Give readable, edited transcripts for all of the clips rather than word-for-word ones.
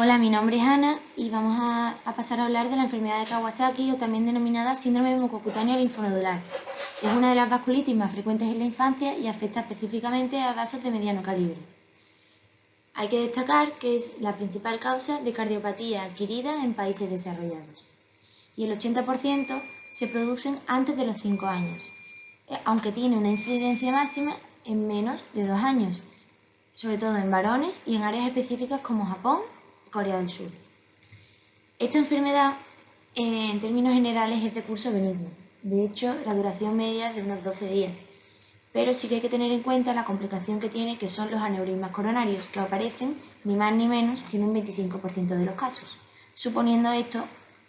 Hola, mi nombre es Ana y vamos a pasar a hablar de la enfermedad de Kawasaki o también denominada síndrome mucocutáneo linfonodular. Es una de las vasculitis más frecuentes en la infancia y afecta específicamente a vasos de mediano calibre. Hay que destacar que es la principal causa de cardiopatía adquirida en países desarrollados y el 80% se producen antes de los 5 años, aunque tiene una incidencia máxima en menos de 2 años, sobre todo en varones y en áreas específicas como Japón y Corea del Sur. Esta enfermedad, en términos generales, es de curso benigno. De hecho, la duración media es de unos 12 días. Pero sí que hay que tener en cuenta la complicación que tiene, que son los aneurismas coronarios, que aparecen ni más ni menos que en un 25% de los casos, suponiendo esto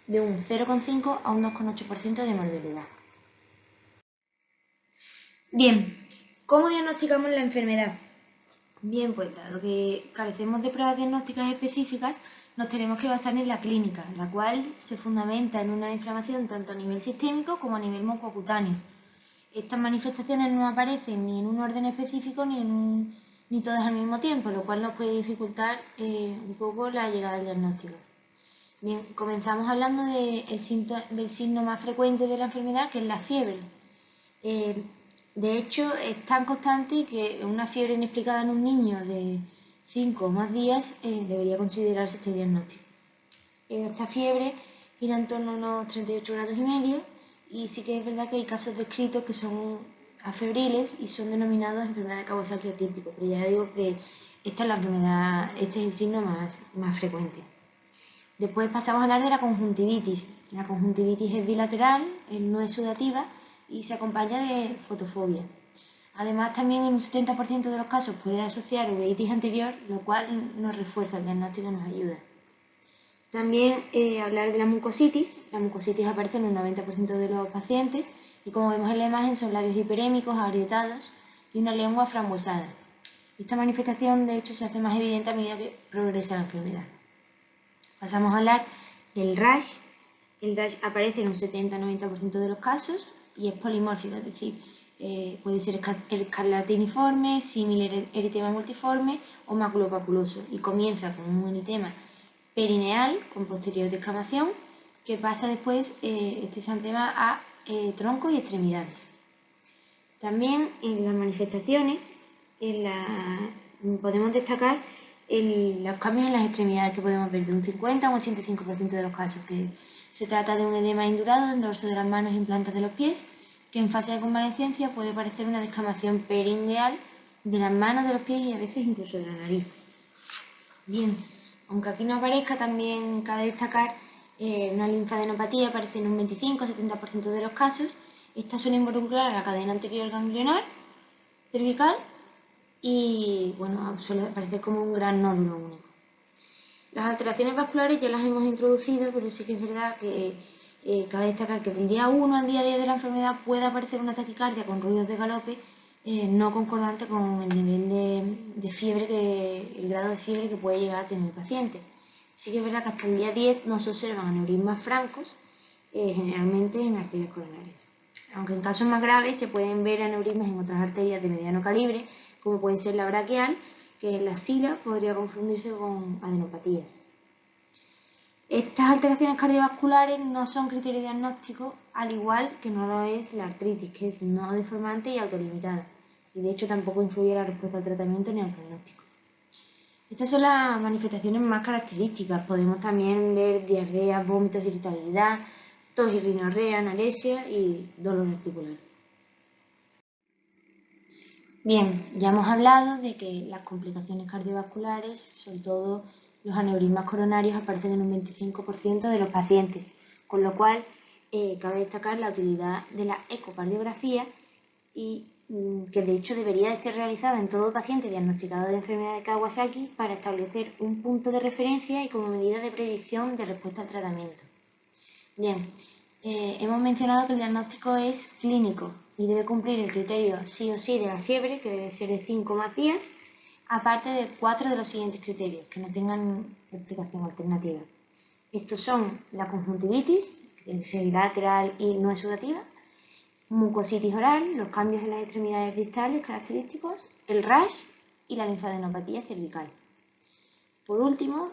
de un 0,5 a un 2,8% de morbilidad. Bien, ¿cómo diagnosticamos la enfermedad? Bien, pues dado que carecemos de pruebas diagnósticas específicas, nos tenemos que basar en la clínica, la cual se fundamenta en una inflamación tanto a nivel sistémico como a nivel mucocutáneo. Estas manifestaciones no aparecen ni en un orden específico ni todas al mismo tiempo, lo cual nos puede dificultar un poco la llegada al diagnóstico. Bien, comenzamos hablando del signo más frecuente de la enfermedad, que es la fiebre. De hecho, es tan constante que una fiebre inexplicada en un niño de 5 o más días debería considerarse este diagnóstico. Esta fiebre gira en torno a unos 38 grados y medio y sí que es verdad que hay casos descritos que son afebriles y son denominados enfermedad de Kawasaki atípico, pero ya digo que esta es la enfermedad, este es el signo más frecuente. Después pasamos a hablar de la conjuntivitis. La conjuntivitis es bilateral, no es sudativa y se acompaña de fotofobia. Además, también en un 70% de los casos puede asociar uveitis anterior, lo cual nos refuerza el diagnóstico y nos ayuda. También hablar de la mucositis. La mucositis aparece en un 90% de los pacientes y, como vemos en la imagen, son labios hiperémicos, agrietados y una lengua frambuesada. Esta manifestación, de hecho, se hace más evidente a medida que progresa la enfermedad. Pasamos a hablar del rash. El rash aparece en un 70-90% de los casos y es polimórfico, es decir, puede ser escarlatiniforme, símil eritema multiforme o maculopapuloso y comienza con un eritema perineal con posterior descamación que pasa después este exantema a tronco y extremidades. También en las manifestaciones podemos destacar los cambios en las extremidades que podemos ver de un 50 a un 85% de los casos, que se trata de un edema indurado en dorso de las manos y en plantas de los pies, que en fase de convalecencia puede parecer una descamación peringueal de las manos, de los pies y a veces incluso de la nariz. Bien, aunque aquí no aparezca, también cabe destacar una linfadenopatía, aparece en un 25-70% de los casos. Esta suele involucrar a la cadena anterior ganglionar cervical y bueno, suele aparecer como un gran nódulo único. Las alteraciones vasculares ya las hemos introducido, pero sí que es verdad que cabe destacar que del día 1 al día 10 de la enfermedad puede aparecer una taquicardia con ruidos de galope no concordante con el nivel de fiebre, el grado de fiebre que puede llegar a tener el paciente. Sí que es verdad que hasta el día 10 no se observan aneurismas francos, generalmente en arterias coronarias. Aunque en casos más graves se pueden ver aneurismas en otras arterias de mediano calibre, como puede ser la braquial, que en la axila podría confundirse con adenopatías. Estas alteraciones cardiovasculares no son criterio diagnóstico, al igual que no lo es la artritis, que es no deformante y autolimitada, y de hecho tampoco influye la respuesta al tratamiento ni al pronóstico. Estas son las manifestaciones más características. Podemos también ver diarrea, vómitos, irritabilidad, tos y rinorrea, anorexia y dolor articular. Bien, ya hemos hablado de que las complicaciones cardiovasculares, sobre todo los aneurismas coronarios, aparecen en un 25% de los pacientes, con lo cual cabe destacar la utilidad de la ecocardiografía y que de hecho debería de ser realizada en todo paciente diagnosticado de enfermedad de Kawasaki para establecer un punto de referencia y como medida de predicción de respuesta al tratamiento. Bien, hemos mencionado que el diagnóstico es clínico y debe cumplir el criterio sí o sí de la fiebre, que debe ser de 5 más días, aparte de 4 de los siguientes criterios, que no tengan explicación alternativa. Estos son la conjuntivitis, que tiene que ser bilateral y no exudativa, mucositis oral, los cambios en las extremidades distales característicos, el rash y la linfadenopatía cervical. Por último,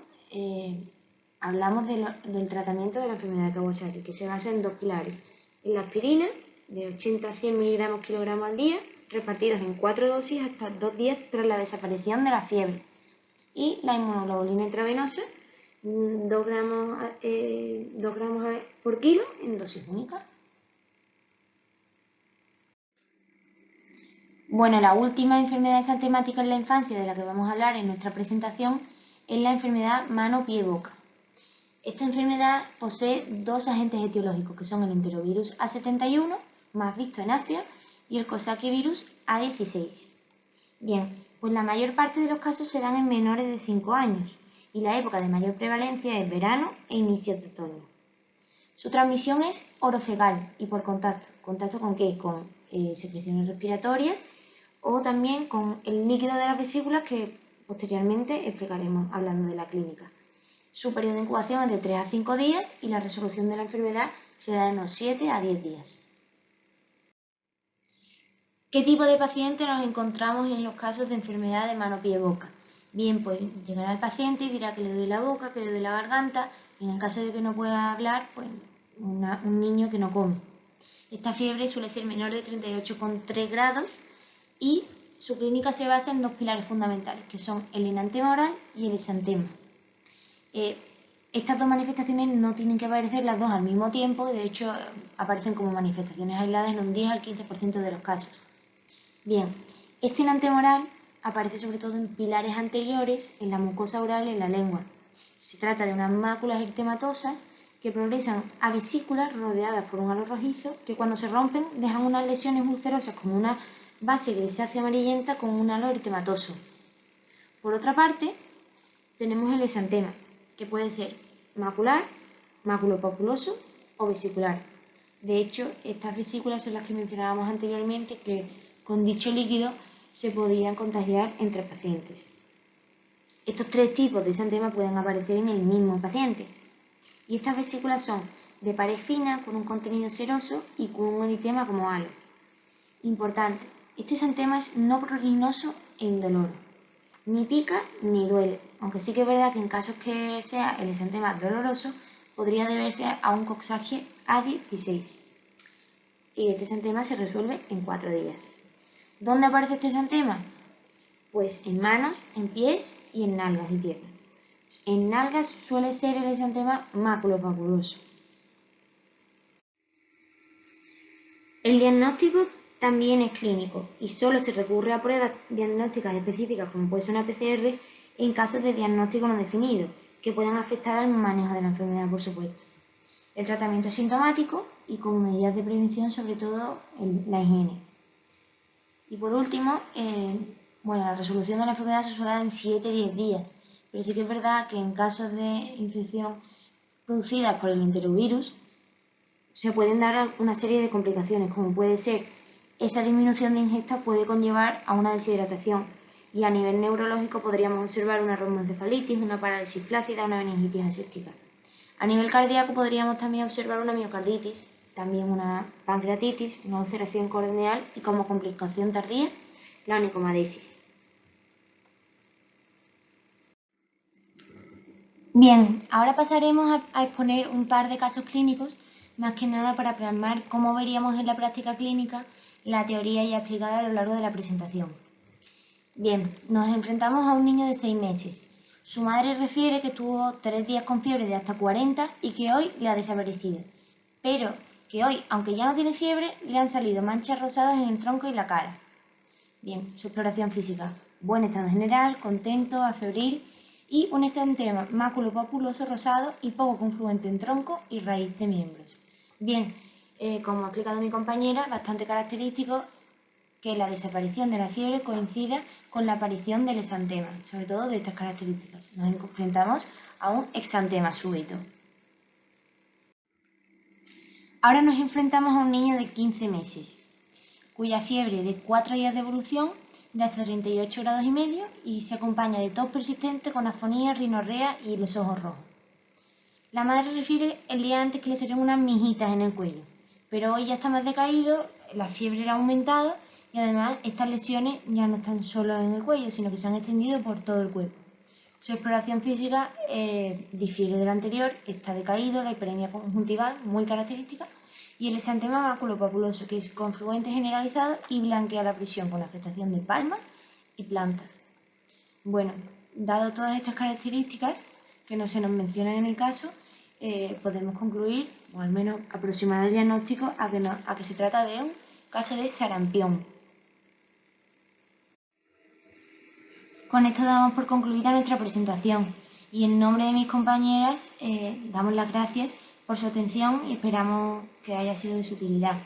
hablamos del tratamiento de la enfermedad de Kawasaki, que se basa en dos pilares. En la aspirina, de 80 a 100 miligramos kilogramos al día, repartidos en 4 dosis hasta 2 días tras la desaparición de la fiebre. Y la inmunoglobulina intravenosa, 2 gramos por kilo en dosis única. Bueno, la última enfermedad exantemática en la infancia de la que vamos a hablar en nuestra presentación es la enfermedad mano-pie-boca. Esta enfermedad posee dos agentes etiológicos, que son el enterovirus A71, más visto en Asia, y el Coxsackie virus A16. Bien, pues la mayor parte de los casos se dan en menores de 5 años, y la época de mayor prevalencia es verano e inicios de otoño. Su transmisión es orofecal y por contacto. ¿Contacto con qué? Con secreciones respiratorias o también con el líquido de las vesículas, que posteriormente explicaremos hablando de la clínica. Su periodo de incubación es de 3 a 5 días y la resolución de la enfermedad se da en unos 7 a 10 días. ¿Qué tipo de paciente nos encontramos en los casos de enfermedad de mano-pie-boca? Bien, pues llegará el paciente y dirá que le duele la boca, que le duele la garganta, y en el caso de que no pueda hablar, pues un niño que no come. Esta fiebre suele ser menor de 38,3 grados y su clínica se basa en dos pilares fundamentales, que son el enantema oral y el exantema. Estas dos manifestaciones no tienen que aparecer las dos al mismo tiempo, de hecho aparecen como manifestaciones aisladas en un 10 al 15% de los casos. Bien, este enantema oral aparece sobre todo en pilares anteriores, en la mucosa oral y en la lengua. Se trata de unas máculas eritematosas que progresan a vesículas rodeadas por un halo rojizo que cuando se rompen dejan unas lesiones ulcerosas como una base grisácea amarillenta con un halo eritematoso. Por otra parte, tenemos el exantema, que puede ser macular, maculopapuloso o vesicular. De hecho, estas vesículas son las que mencionábamos anteriormente, que con dicho líquido se podían contagiar entre pacientes. Estos tres tipos de exantema pueden aparecer en el mismo paciente. Y estas vesículas son de pared fina, con un contenido seroso y con un eritema como halo. Importante, este exantema es no pruriginoso e indoloro. Ni pica ni duele, aunque sí que es verdad que en casos que sea el exantema doloroso podría deberse a un Coxsackie A16. Y este exantema se resuelve en 4 días. ¿Dónde aparece este exantema? Pues en manos, en pies y en nalgas y piernas. En nalgas suele ser el exantema maculopapuloso. El diagnóstico también es clínico y solo se recurre a pruebas diagnósticas específicas, como puede ser una PCR, en casos de diagnóstico no definido, que puedan afectar al manejo de la enfermedad, por supuesto. El tratamiento es sintomático y con medidas de prevención, sobre todo la higiene. Y por último, la resolución de la enfermedad se suele dar en 7-10 días, pero sí que es verdad que en casos de infección producidas por el enterovirus se pueden dar una serie de complicaciones, como puede ser esa disminución de ingesta puede conllevar a una deshidratación y a nivel neurológico podríamos observar una romboencefalitis, una parálisis flácida, una meningitis aséptica. A nivel cardíaco podríamos también observar una miocarditis, también una pancreatitis, una ulceración corneal y como complicación tardía la onicomadesis. Bien, ahora pasaremos a exponer un par de casos clínicos, más que nada para plasmar cómo veríamos en la práctica clínica la teoría ya explicada a lo largo de la presentación. Bien, nos enfrentamos a un niño de 6 meses. Su madre refiere que tuvo 3 días con fiebre de hasta 40 y que hoy le ha desaparecido, pero que hoy, aunque ya no tiene fiebre, le han salido manchas rosadas en el tronco y la cara. Bien, su exploración física. Buen estado general, contento, afebril y un exantema maculopapuloso rosado y poco confluente en tronco y raíz de miembros. Bien, como ha explicado mi compañera, bastante característico que la desaparición de la fiebre coincida con la aparición del exantema, sobre todo de estas características. Nos enfrentamos a un exantema súbito. Ahora nos enfrentamos a un niño de 15 meses, cuya fiebre de 4 días de evolución de hasta 38 grados y medio y se acompaña de tos persistente con afonía, rinorrea y los ojos rojos. La madre refiere el día antes que le salieron unas mijitas en el cuello, pero hoy ya está más decaído, la fiebre ha aumentado y además estas lesiones ya no están solo en el cuello, sino que se han extendido por todo el cuerpo. Su exploración física difiere de la anterior, está decaído, la hiperemia conjuntival, muy característica, y el exantema maculopapuloso, que es confluente generalizado y blanquea la prisión con afectación de palmas y plantas. Bueno, dado todas estas características que no se nos mencionan en el caso, podemos concluir, o al menos aproximar el diagnóstico a que se trata de un caso de sarampión. Con esto damos por concluida nuestra presentación y en nombre de mis compañeras damos las gracias por su atención y esperamos que haya sido de su utilidad.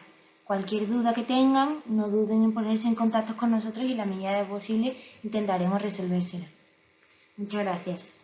Cualquier duda que tengan, no duden en ponerse en contacto con nosotros y en la medida de lo posible intentaremos resolvérsela. Muchas gracias.